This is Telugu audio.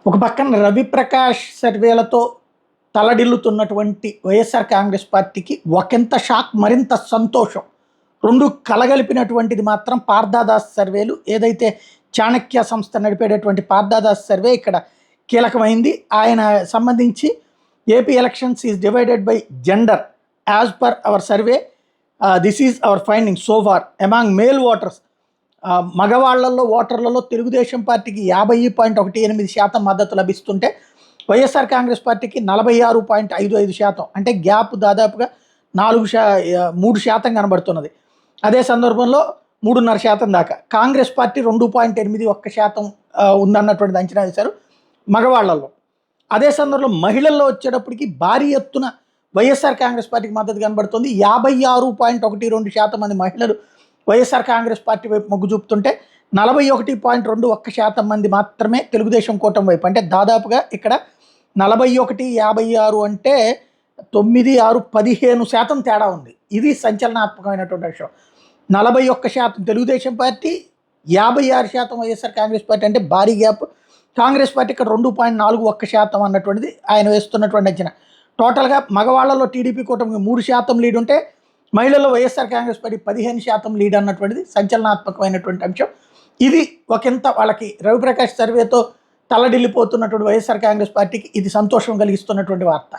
ఒక పక్కన రవిప్రకాష్ సర్వేలతో తలడిల్లుతున్నటువంటి వైఎస్ఆర్ కాంగ్రెస్ పార్టీకి ఒకంత షాక్, మరింత సంతోషం. రెండు కలగలిపినటువంటిది మాత్రం పార్థదాస్ సర్వేలు. ఏదైతే చాణక్య సంస్థ నడిపేటటువంటి పార్థదాస్ సర్వే ఇక్కడ కీలకమైంది. ఆయన సంబంధించి AP elections is divided by gender as per our survey, this is our finding so far among male voters. మగవాళ్లలో ఓటర్లలో తెలుగుదేశం పార్టీకి 50.18% మద్దతు లభిస్తుంటే వైఎస్ఆర్ కాంగ్రెస్ పార్టీకి 46.55%, అంటే గ్యాప్ దాదాపుగా 3% కనబడుతున్నది. అదే సందర్భంలో 3.5% దాకా కాంగ్రెస్ పార్టీ 2.81% ఉందన్నటువంటిది అంచనా వేశారు మగవాళ్లలో. అదే సందర్భంలో మహిళల్లో వచ్చేటప్పటికి భారీ ఎత్తున వైఎస్ఆర్ కాంగ్రెస్ పార్టీకి మద్దతు కనబడుతుంది. 56.12% మంది మహిళలు వైఎస్ఆర్ కాంగ్రెస్ పార్టీ వైపు మొగ్గు చూపుతుంటే 41.21% మంది మాత్రమే తెలుగుదేశం కూటమి వైపు. అంటే దాదాపుగా ఇక్కడ 41, 56 అంటే 9, 6, 15% తేడా ఉంది. ఇది సంచలనాత్మకమైనటువంటి విషయం. 41% తెలుగుదేశం పార్టీ, 56% వైఎస్ఆర్ కాంగ్రెస్ పార్టీ, అంటే భారీ గ్యాప్. కాంగ్రెస్ పార్టీ ఇక్కడ 2.41% అన్నటువంటిది ఆయన వేస్తున్నటువంటి అంచనా. టోటల్గా మగవాళ్లలో టీడీపీ కూటమికి 3% లీడ్ ఉంటే మహిళల్లో వైఎస్ఆర్ కాంగ్రెస్ పార్టీ 15% లీడ్ అన్నటువంటిది సంచలనాత్మకమైనటువంటి అంశం. ఇది ఒకంత వాళ్ళకి రవిప్రకాష్ సర్వేతో తలడిల్లిపోతున్నటువంటి వైఎస్ఆర్ కాంగ్రెస్ పార్టీకి ఇది సంతోషం కలిగిస్తున్నటువంటి వార్త.